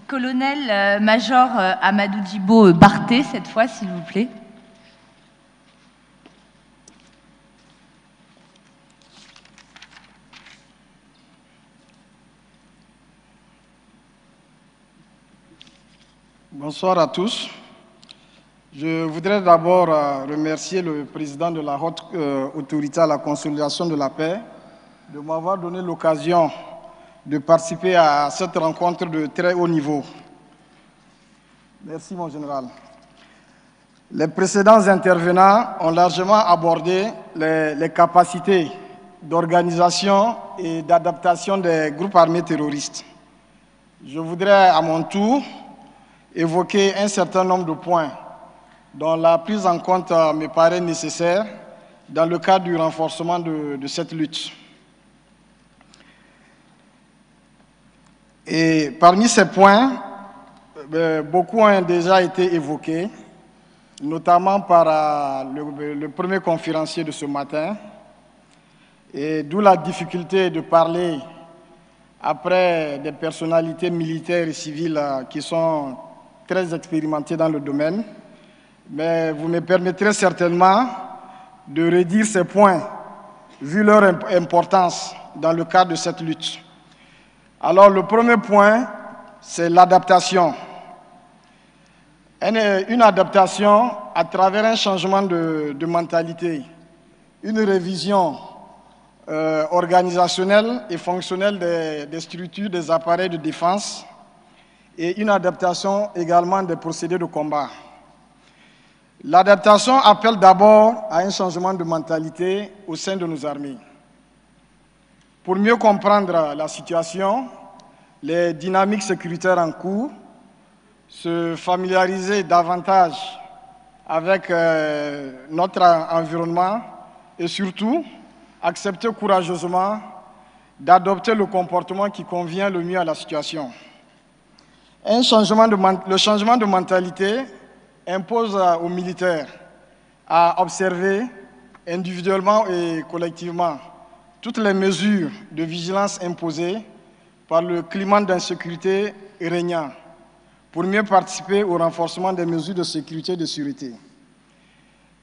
Colonel-major Amadou Djibo Barthé, cette fois, s'il vous plaît. Bonsoir à tous. Je voudrais d'abord remercier le président de la Haute Autorité à la consolidation de la paix de m'avoir donné l'occasion de participer à cette rencontre de très haut niveau. Merci, mon général. Les précédents intervenants ont largement abordé les capacités d'organisation et d'adaptation des groupes armés terroristes. Je voudrais à mon tour évoquer un certain nombre de points dont la prise en compte me paraît nécessaire dans le cadre du renforcement de cette lutte. Et parmi ces points, beaucoup ont déjà été évoqués, notamment par le premier conférencier de ce matin, et d'où la difficulté de parler après des personnalités militaires et civiles qui sont très expérimentées dans le domaine. Mais vous me permettrez certainement de redire ces points, vu leur importance dans le cadre de cette lutte. Alors, le premier point, c'est l'adaptation. Une adaptation à travers un changement de mentalité, une révision organisationnelle et fonctionnelle des structures, des appareils de défense et une adaptation également des procédés de combat. L'adaptation appelle d'abord à un changement de mentalité au sein de nos armées. Pour mieux comprendre la situation, les dynamiques sécuritaires en cours, se familiariser davantage avec notre environnement et surtout accepter courageusement d'adopter le comportement qui convient le mieux à la situation. Le changement de mentalité impose aux militaires à observer individuellement et collectivement toutes les mesures de vigilance imposées par le climat d'insécurité régnant pour mieux participer au renforcement des mesures de sécurité et de sûreté.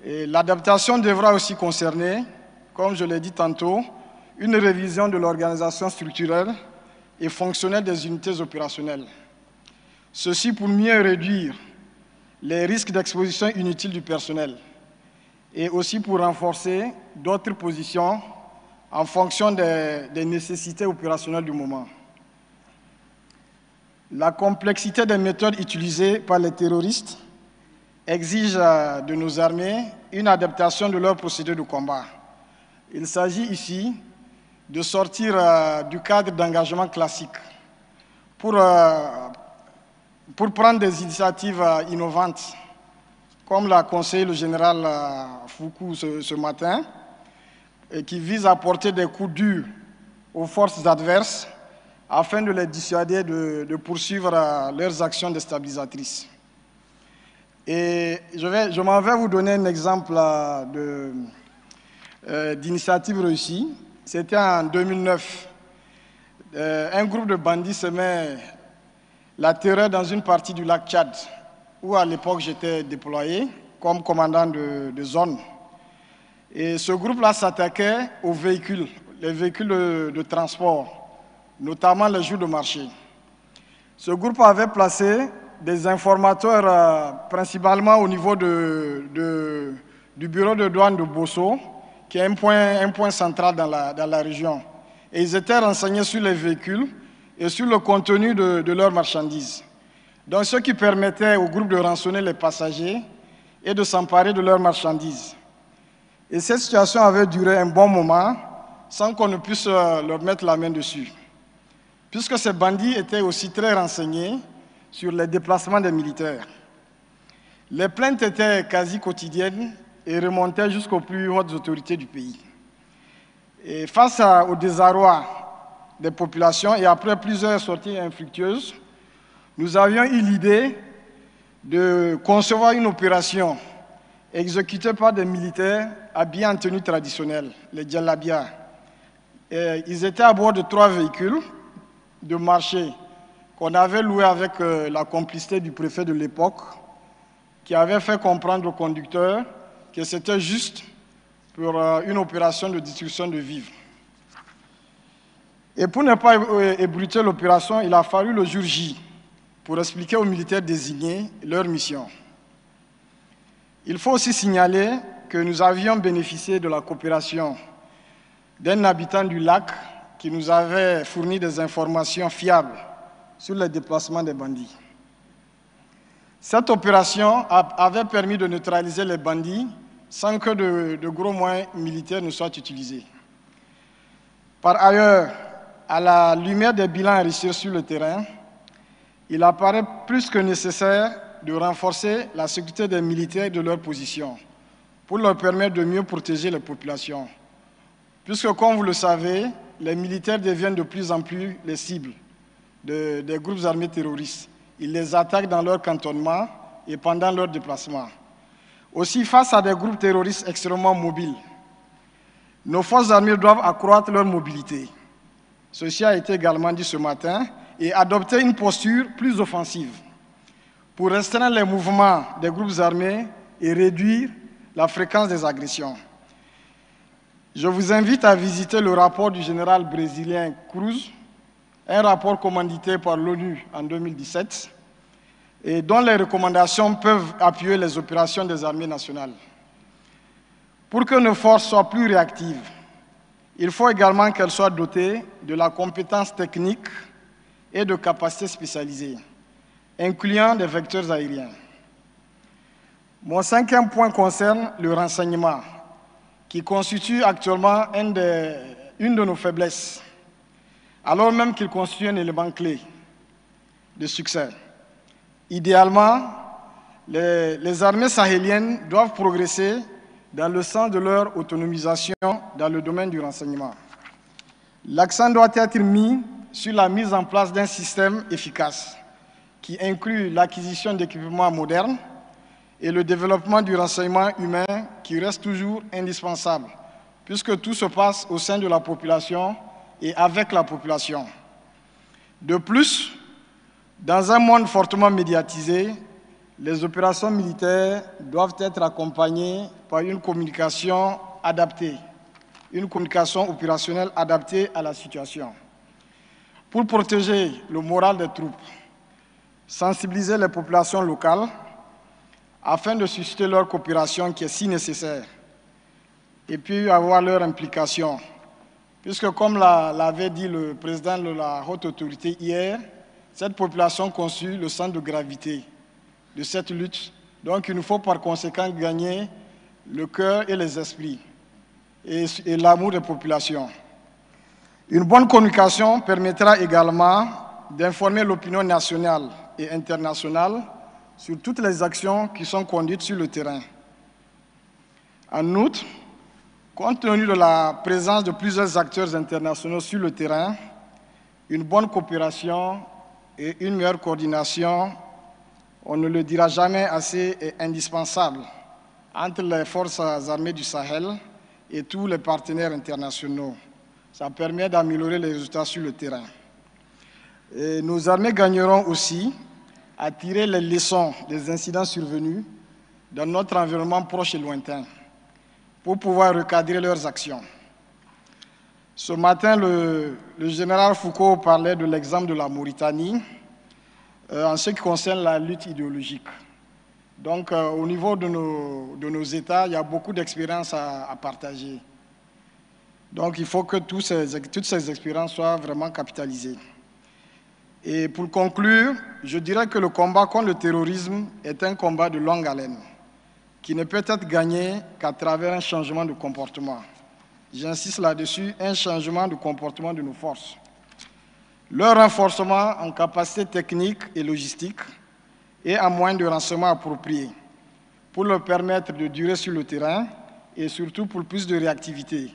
L'adaptation devra aussi concerner, comme je l'ai dit tantôt, une révision de l'organisation structurelle et fonctionnelle des unités opérationnelles. Ceci pour mieux réduire les risques d'exposition inutile du personnel et aussi pour renforcer d'autres positions en fonction des nécessités opérationnelles du moment. La complexité des méthodes utilisées par les terroristes exige de nos armées une adaptation de leurs procédés de combat. Il s'agit ici de sortir du cadre d'engagement classique pour prendre des initiatives innovantes, comme l'a conseillé le général Foucault ce matin, et qui visent à apporter des coups durs aux forces adverses afin de les dissuader de poursuivre leurs actions déstabilisatrices. Et je m'en vais vous donner un exemple d'initiative réussie. C'était en 2009. Un groupe de bandits semait la terreur dans une partie du lac Tchad, où à l'époque j'étais déployé comme commandant de zone. Et ce groupe-là s'attaquait aux véhicules, les véhicules de transport, notamment les jours de marché. Ce groupe avait placé des informateurs principalement au niveau du bureau de douane de Bosso, qui est un point central dans la région. Et ils étaient renseignés sur les véhicules et sur le contenu de leurs marchandises. Donc ce qui permettait au groupe de rançonner les passagers et de s'emparer de leurs marchandises. Et cette situation avait duré un bon moment sans qu'on ne puisse leur mettre la main dessus, puisque ces bandits étaient aussi très renseignés sur les déplacements des militaires. Les plaintes étaient quasi quotidiennes et remontaient jusqu'aux plus hautes autorités du pays. Et face au désarroi des populations et après plusieurs sorties infructueuses, nous avions eu l'idée de concevoir une opération exécutée par des militaires habillés en tenue traditionnelle, les djellabia. Ils étaient à bord de 3 véhicules de marché qu'on avait loué avec la complicité du préfet de l'époque, qui avait fait comprendre aux conducteurs que c'était juste pour une opération de destruction de vivres. Et pour ne pas ébruiter l'opération, il a fallu le jour J pour expliquer aux militaires désignés leur mission. Il faut aussi signaler que nous avions bénéficié de la coopération d'un habitant du lac qui nous avait fourni des informations fiables sur les déplacements des bandits. Cette opération avait permis de neutraliser les bandits sans que de gros moyens militaires ne soient utilisés. Par ailleurs, à la lumière des bilans enrichis sur le terrain, il apparaît plus que nécessaire de renforcer la sécurité des militaires et de leur position pour leur permettre de mieux protéger les populations. Puisque, comme vous le savez, les militaires deviennent de plus en plus les cibles des groupes armés terroristes. Ils les attaquent dans leur cantonnement et pendant leur déplacement. Aussi, face à des groupes terroristes extrêmement mobiles, nos forces armées doivent accroître leur mobilité. Ceci a été également dit ce matin, et adopter une posture plus offensive pour restreindre les mouvements des groupes armés et réduire la fréquence des agressions. Je vous invite à visiter le rapport du général brésilien Cruz, un rapport commandité par l'ONU en 2017, et dont les recommandations peuvent appuyer les opérations des armées nationales. Pour que nos forces soient plus réactives, il faut également qu'elles soient dotées de la compétence technique et de capacités spécialisées, incluant des vecteurs aériens. Mon cinquième point concerne le renseignement, qui constitue actuellement une de nos faiblesses, alors même qu'il constitue un élément clé de succès. Idéalement, les armées sahéliennes doivent progresser dans le sens de leur autonomisation dans le domaine du renseignement. L'accent doit être mis sur la mise en place d'un système efficace qui inclut l'acquisition d'équipements modernes et le développement du renseignement humain qui reste toujours indispensable, puisque tout se passe au sein de la population et avec la population. De plus, dans un monde fortement médiatisé, les opérations militaires doivent être accompagnées par une communication adaptée, une communication opérationnelle adaptée à la situation. Pour protéger le moral des troupes, sensibiliser les populations locales afin de susciter leur coopération qui est si nécessaire, et puis avoir leur implication. Puisque, comme l'avait dit le président de la haute autorité hier, cette population constitue le centre de gravité de cette lutte. Donc, il nous faut par conséquent gagner le cœur et les esprits et l'amour des populations. Une bonne communication permettra également d'informer l'opinion nationale et internationale sur toutes les actions qui sont conduites sur le terrain. En outre, compte tenu de la présence de plusieurs acteurs internationaux sur le terrain, une bonne coopération et une meilleure coordination, on ne le dira jamais assez, est indispensable entre les forces armées du Sahel et tous les partenaires internationaux. Ça permet d'améliorer les résultats sur le terrain. Et nos armées gagneront aussi à tirer les leçons des incidents survenus dans notre environnement proche et lointain pour pouvoir recadrer leurs actions. Ce matin, le général Foucault parlait de l'exemple de la Mauritanie en ce qui concerne la lutte idéologique. Donc, au niveau de nos États, il y a beaucoup d'expériences à partager. Donc, il faut que toutes ces expériences soient vraiment capitalisées. Et pour conclure, je dirais que le combat contre le terrorisme est un combat de longue haleine, qui ne peut être gagné qu'à travers un changement de comportement. J'insiste là-dessus, un changement de comportement de nos forces. Leur renforcement en capacité technique et logistique et en moyens de renseignement appropriés pour leur permettre de durer sur le terrain et surtout pour plus de réactivité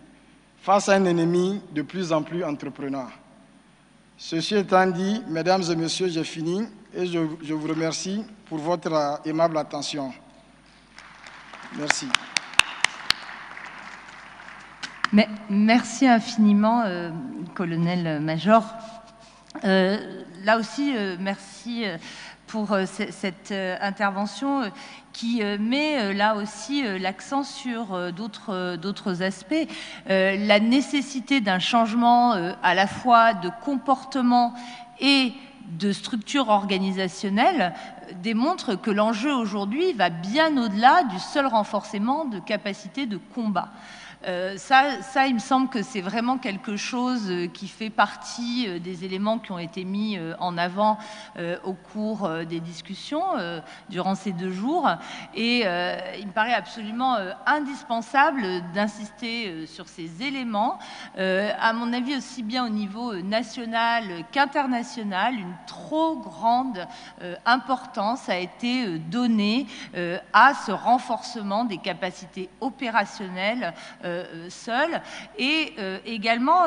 face à un ennemi de plus en plus entreprenant. Ceci étant dit, mesdames et messieurs, j'ai fini et je vous remercie pour votre aimable attention. Merci. Merci infiniment, colonel-major. là aussi, merci pour cette intervention qui met là aussi l'accent sur d'autres aspects. La nécessité d'un changement à la fois de comportement et de structure organisationnelle démontre que l'enjeu aujourd'hui va bien au-delà du seul renforcement de capacités de combat. Ça, il me semble que c'est vraiment quelque chose qui fait partie des éléments qui ont été mis en avant au cours des discussions durant ces 2 jours. Et il me paraît absolument indispensable d'insister sur ces éléments. À mon avis, aussi bien au niveau national qu'international, une trop grande importance a été donnée à ce renforcement des capacités opérationnelles seuls, et également